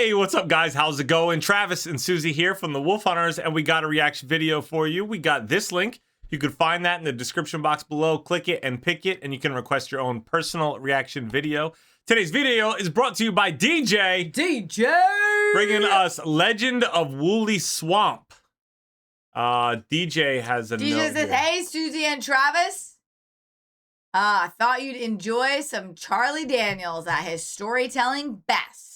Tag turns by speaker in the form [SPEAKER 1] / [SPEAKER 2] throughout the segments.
[SPEAKER 1] Hey, what's up, guys? How's it going? Travis and Susie here from the Wolf Hunters, and we got a reaction video for you. We got this link. You could find that in the description box below. Click it and pick it, and you can request your own personal reaction video. Today's video is brought to you by DJ, bringing us Legend of Wooley Swamp. DJ has a
[SPEAKER 2] DJ
[SPEAKER 1] note
[SPEAKER 2] says,
[SPEAKER 1] here.
[SPEAKER 2] "Hey, Susie and Travis. I thought you'd enjoy some Charlie Daniels at his storytelling best.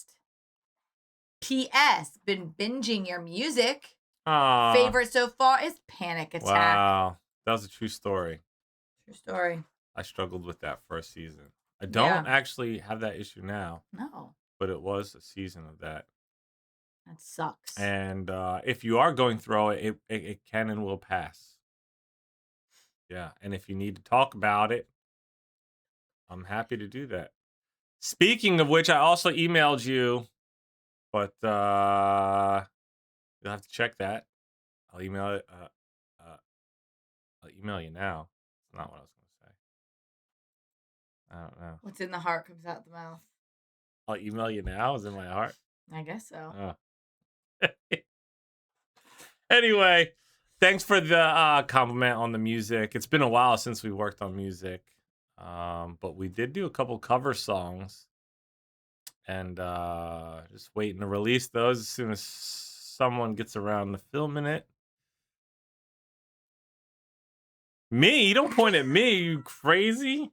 [SPEAKER 2] P.S. Been binging your music. Favorite so far is Panic Attack."
[SPEAKER 1] Wow, that was a true story.
[SPEAKER 2] True story.
[SPEAKER 1] I struggled with that first season. I don't actually have that issue now.
[SPEAKER 2] No.
[SPEAKER 1] But it was a season of that.
[SPEAKER 2] That sucks.
[SPEAKER 1] And if you are going through it, it can and will pass. Yeah, and if you need to talk about it, I'm happy to do that. Speaking of which, I also emailed you, but you'll have to check that. I'll email it. I'll email you now. That's not what I was going to say. I don't know.
[SPEAKER 2] What's in the heart comes out the mouth.
[SPEAKER 1] I'll email you now. Is in my heart.
[SPEAKER 2] I guess so.
[SPEAKER 1] Oh. Anyway, thanks for the compliment on the music. It's been a while since we worked on music, but we did do a couple cover songs, and just waiting to release those as soon as someone gets around to filming it. Me? Don't point at me, you crazy.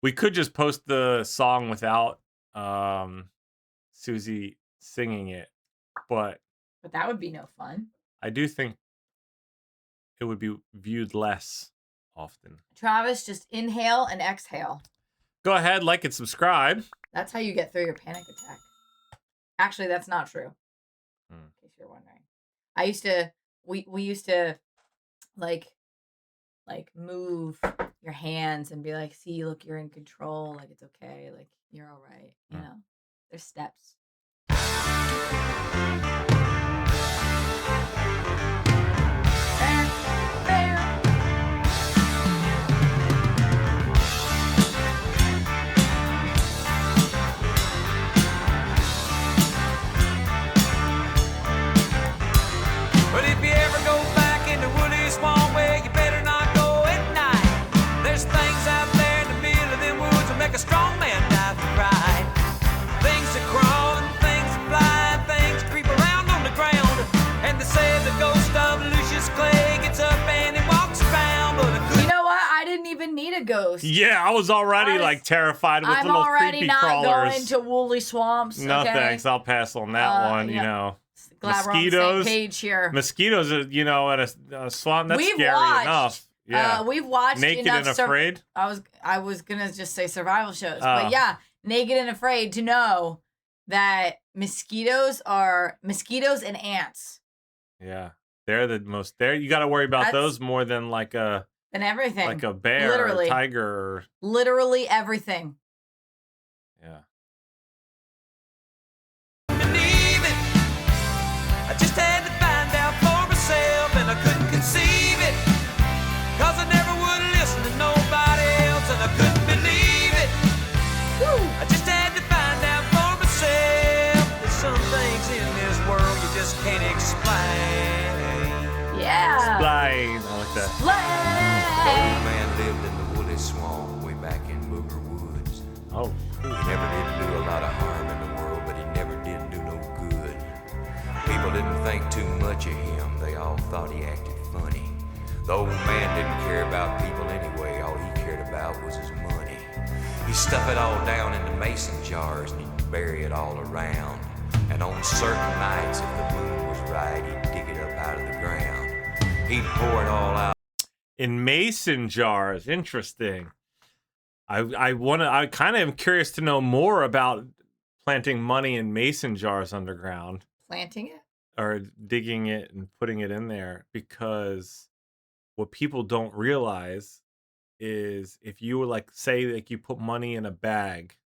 [SPEAKER 1] We could just post the song without Susie singing it, but
[SPEAKER 2] that would be no fun.
[SPEAKER 1] I do think it would be viewed less often.
[SPEAKER 2] Travis, just inhale and exhale.
[SPEAKER 1] Go ahead, like and subscribe.
[SPEAKER 2] That's how you get through your panic attack. Actually, that's not true. In case you're wondering. I used to, we used to like move your hands and be like, see, look, you're in control. Like, it's okay. Like, you're all right. You know, there's steps.
[SPEAKER 3] But if you ever go back into Wooley Swamp, well, you better not go at night. There's things out there in the middle of them woods that make a strong man die for pride. Things that crawl and things that fly and things that creep around on the ground. And they say the ghost of Lucius Clay gets up and he walks around. But
[SPEAKER 2] you know what? I didn't even need a ghost.
[SPEAKER 1] Yeah, I was already like terrified with little creepy crawlers.
[SPEAKER 2] I'm already not going to woolly swamps.
[SPEAKER 1] No thanks. I'll pass on that one. You know.
[SPEAKER 2] Glad
[SPEAKER 1] mosquitoes,
[SPEAKER 2] we're on the same page here.
[SPEAKER 1] Mosquitoes, you know, at a swamp, that's scary enough. Yeah,
[SPEAKER 2] we've watched
[SPEAKER 1] Naked and Afraid.
[SPEAKER 2] I was gonna just say survival shows, but yeah, Naked and Afraid, to know that mosquitoes and ants.
[SPEAKER 1] Yeah, they're the most. You got to worry about those more than like
[SPEAKER 2] everything,
[SPEAKER 1] like a bear, or a tiger, or
[SPEAKER 2] literally everything.
[SPEAKER 1] Yeah.
[SPEAKER 3] I just had to find out for myself, and I couldn't conceive it, cause I never would listen to nobody else, and I couldn't believe it. Woo. I just had to find out for myself. There's some things in this world you just can't explain.
[SPEAKER 2] Yeah.
[SPEAKER 1] Explain. I like that.
[SPEAKER 3] Explain. Old man lived in the Wooley Swamp way back in Booger Woods.
[SPEAKER 1] Oh.
[SPEAKER 3] He never did do a lot of harm in the world, but he never did do no good. People didn't think too much of him. They all thought he acted funny. The old man didn't care about people anyway. All he cared about was his money. He'd stuff it all down into mason jars and he'd bury it all around. And on certain nights, if the moon was right, he'd dig it up out of the ground. He'd pour it all out
[SPEAKER 1] in mason jars. Interesting. I kind of am curious to know more about planting money in mason jars underground.
[SPEAKER 2] Planting it?
[SPEAKER 1] Or digging it and putting it in there, because what people don't realize is if you were like, say, like you put money in a bag,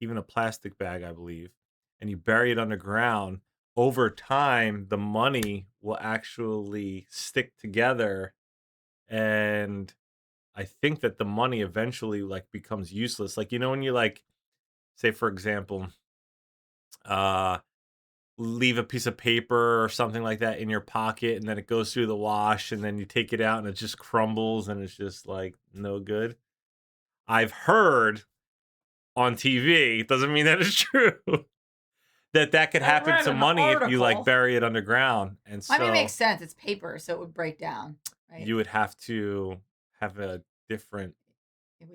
[SPEAKER 1] even a plastic bag, I believe, and you bury it underground, over time, the money will actually stick together. And I think that the money eventually like becomes useless. Like, you know, when you like say for example, leave a piece of paper or something like that in your pocket, and then it goes through the wash, and then you take it out and it just crumbles and it's just like no good. I've heard on TV, it doesn't mean that it's true, that could
[SPEAKER 2] I
[SPEAKER 1] happen
[SPEAKER 2] read
[SPEAKER 1] to
[SPEAKER 2] an
[SPEAKER 1] money if you like
[SPEAKER 2] article.
[SPEAKER 1] bury it underground. And
[SPEAKER 2] I mean, it
[SPEAKER 1] so
[SPEAKER 2] makes sense. It's paper, so it would break down, right?
[SPEAKER 1] you would have to have a different,
[SPEAKER 2] It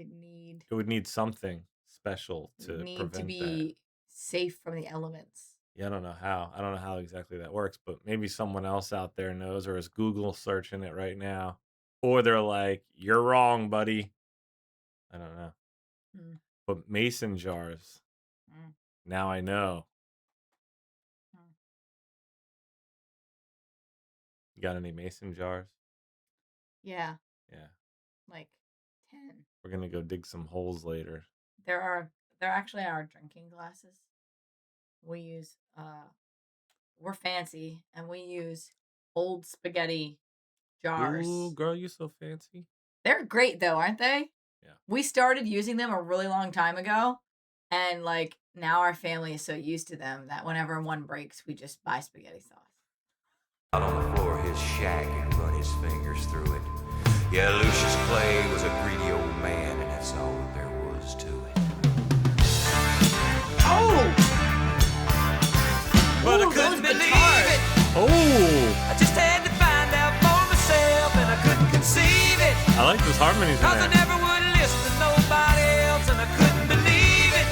[SPEAKER 1] it would need something special
[SPEAKER 2] would
[SPEAKER 1] to
[SPEAKER 2] need to
[SPEAKER 1] prevent that.
[SPEAKER 2] be safe from the elements.
[SPEAKER 1] Yeah, I don't know how. I don't know how exactly that works, but maybe someone else out there knows or is Google searching it right now. Or they're like, you're wrong, buddy. I don't know.
[SPEAKER 2] Mm.
[SPEAKER 1] But mason jars,
[SPEAKER 2] Mm.
[SPEAKER 1] now I know.
[SPEAKER 2] Mm.
[SPEAKER 1] You got any mason jars?
[SPEAKER 2] Yeah,
[SPEAKER 1] Yeah.
[SPEAKER 2] like 10.
[SPEAKER 1] We're going to go dig some holes later.
[SPEAKER 2] There actually are drinking glasses. We use we're fancy and we use old spaghetti jars.
[SPEAKER 1] Ooh, girl, you so fancy.
[SPEAKER 2] They're great though, aren't they?
[SPEAKER 1] Yeah.
[SPEAKER 2] We started using them a really long time ago, and like now our family is so used to them that whenever one breaks, we just buy spaghetti sauce.
[SPEAKER 3] Out on the floor of his shack and run his fingers through it. Yeah, Lucius Clay was a greedy old man, and that's all that there was to it.
[SPEAKER 2] Oh!
[SPEAKER 3] But
[SPEAKER 2] Ooh,
[SPEAKER 3] I couldn't
[SPEAKER 2] those
[SPEAKER 3] believe
[SPEAKER 2] guitars.
[SPEAKER 3] it.
[SPEAKER 1] Oh,
[SPEAKER 3] I just had to find out for myself, and I couldn't conceive it.
[SPEAKER 1] I like those harmonies in
[SPEAKER 3] Cause I
[SPEAKER 1] there.
[SPEAKER 3] never would listen to nobody else, and I couldn't believe it.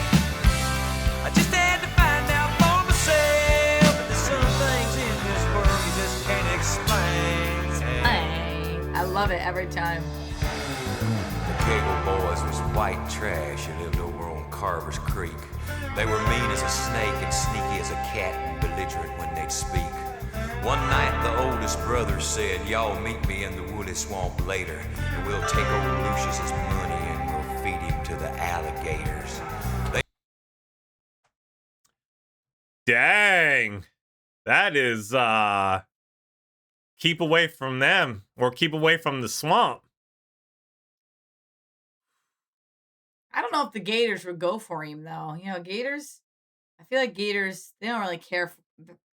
[SPEAKER 3] I just had to find out for myself. But there's some things in this world you just can't explain.
[SPEAKER 2] I love it every time.
[SPEAKER 3] The Kegel boys was white trash who lived over on Carver's Creek. They were mean as a snake and sneaky as a cat and belligerent when they'd speak. One night the oldest brother said, y'all meet me in the Wooley swamp later, and we'll take old Lucius's money and we'll feed him to the alligators.
[SPEAKER 1] Dang. That is keep away from them or keep away from the swamp.
[SPEAKER 2] I don't know if the gators would go for him though. You know, gators. I feel like gators. They don't really care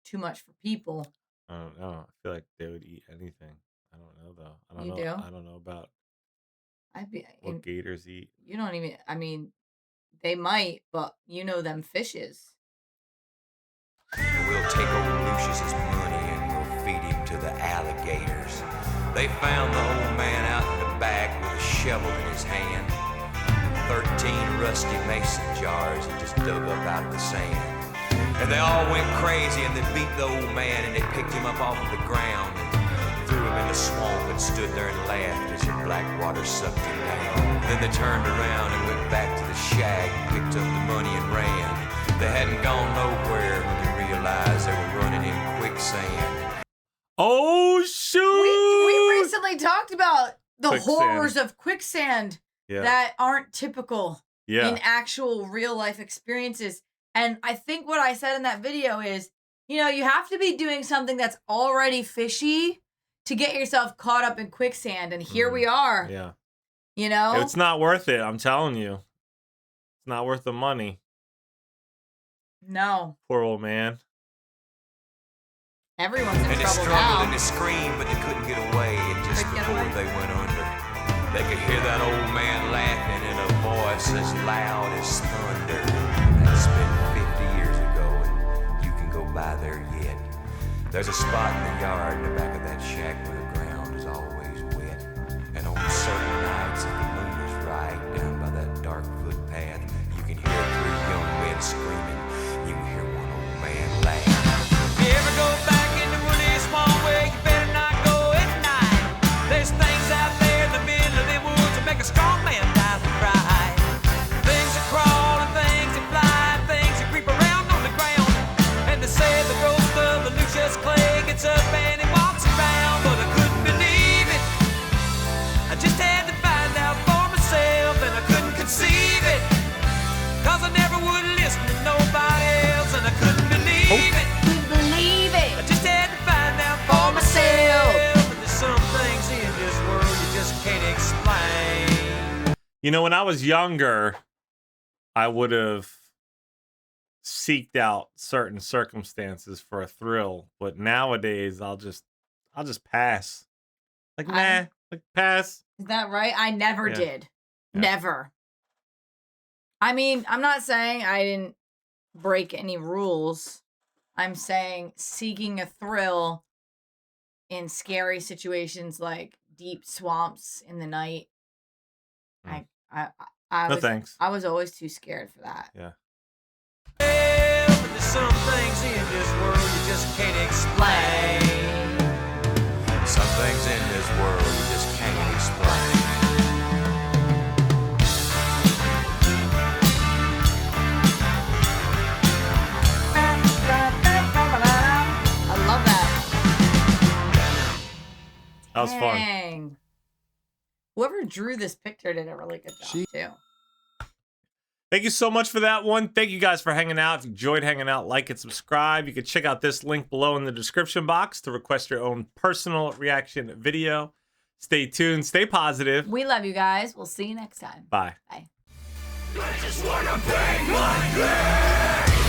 [SPEAKER 2] too much for people.
[SPEAKER 1] I don't know. I feel like they would eat anything. I don't know though. I don't
[SPEAKER 2] You
[SPEAKER 1] know.
[SPEAKER 2] do?
[SPEAKER 1] I don't know about
[SPEAKER 2] I'd be.
[SPEAKER 1] what gators eat.
[SPEAKER 2] You don't even. I mean, they might, but you know them fishes.
[SPEAKER 3] And we'll take old Lucius's money and we'll feed him to the alligators. They found the old man out in the back with a shovel in his hand. 13 rusty mason jars he just dug up out of the sand. And they all went crazy and they beat the old man and they picked him up off of the ground and threw him in the swamp and stood there and laughed as the black water sucked him down. Then they turned around and went back to the shack and picked up the money and ran. They hadn't gone nowhere when they realized they were running in quicksand.
[SPEAKER 1] Oh shoot!
[SPEAKER 2] We recently talked about the
[SPEAKER 1] Quicksand.
[SPEAKER 2] horrors of quicksand that aren't typical in actual real life experiences. And I think what I said in that video is, you know, you have to be doing something that's already fishy to get yourself caught up in quicksand. And here we are.
[SPEAKER 1] Yeah.
[SPEAKER 2] You know?
[SPEAKER 1] It's not worth it, I'm telling you. It's not worth the money.
[SPEAKER 2] No.
[SPEAKER 1] Poor old man.
[SPEAKER 2] Everyone's in
[SPEAKER 3] And they
[SPEAKER 2] trouble
[SPEAKER 3] struggled
[SPEAKER 2] now.
[SPEAKER 3] and they screamed, but they couldn't get away. And just before they went under, they could hear that old man laughing in a voice as loud as thunder. That's been 50 years ago, and you can go by there yet. There's a spot in the yard in the back of that shack where the ground is always wet. And on certain nights, if the moon is right, down by that dark footpath, you can hear 3 young men screaming. You can hear one old man laugh. You ever go back in the Wooley swamp where you better not go at night? There's things out there in the middle of the woods that make a strong man die with pride. Things that crawl and things that fly, and things that creep around on the ground. And they say the ghost of the Lucius Clay gets up and he walks around, but I couldn't believe it. I just had to find out for myself, and I couldn't conceive it. Cause I never would listen to nobody else, and I couldn't believe it.
[SPEAKER 2] Believe it.
[SPEAKER 3] I just had to find out for myself. And there's some things in this world you just can't explain.
[SPEAKER 1] You know, when I was younger, I would have seeked out certain circumstances for a thrill, but nowadays I'll just pass. Like, nah, like pass.
[SPEAKER 2] Is that right? I never
[SPEAKER 1] Yeah.
[SPEAKER 2] did.
[SPEAKER 1] Yeah.
[SPEAKER 2] Never. I mean, I'm not saying I didn't break any rules. I'm saying seeking a thrill in scary situations like deep swamps in the night.
[SPEAKER 1] Mm.
[SPEAKER 2] I
[SPEAKER 1] No thanks.
[SPEAKER 2] I was always too scared for that.
[SPEAKER 1] Yeah.
[SPEAKER 3] Well, but there's some things in this world you just can't explain. Some things in this world you just can't explain.
[SPEAKER 2] I love that.
[SPEAKER 1] That was fun.
[SPEAKER 2] Dang. Whoever drew this picture did a really good job too.
[SPEAKER 1] Thank you so much for that one. Thank you guys for hanging out. If you enjoyed hanging out, like and subscribe. You can check out this link below in the description box to request your own personal reaction video. Stay tuned. Stay positive.
[SPEAKER 2] We love you guys. We'll see you next time.
[SPEAKER 1] Bye.
[SPEAKER 2] Bye.
[SPEAKER 3] I just wanna bang my leg.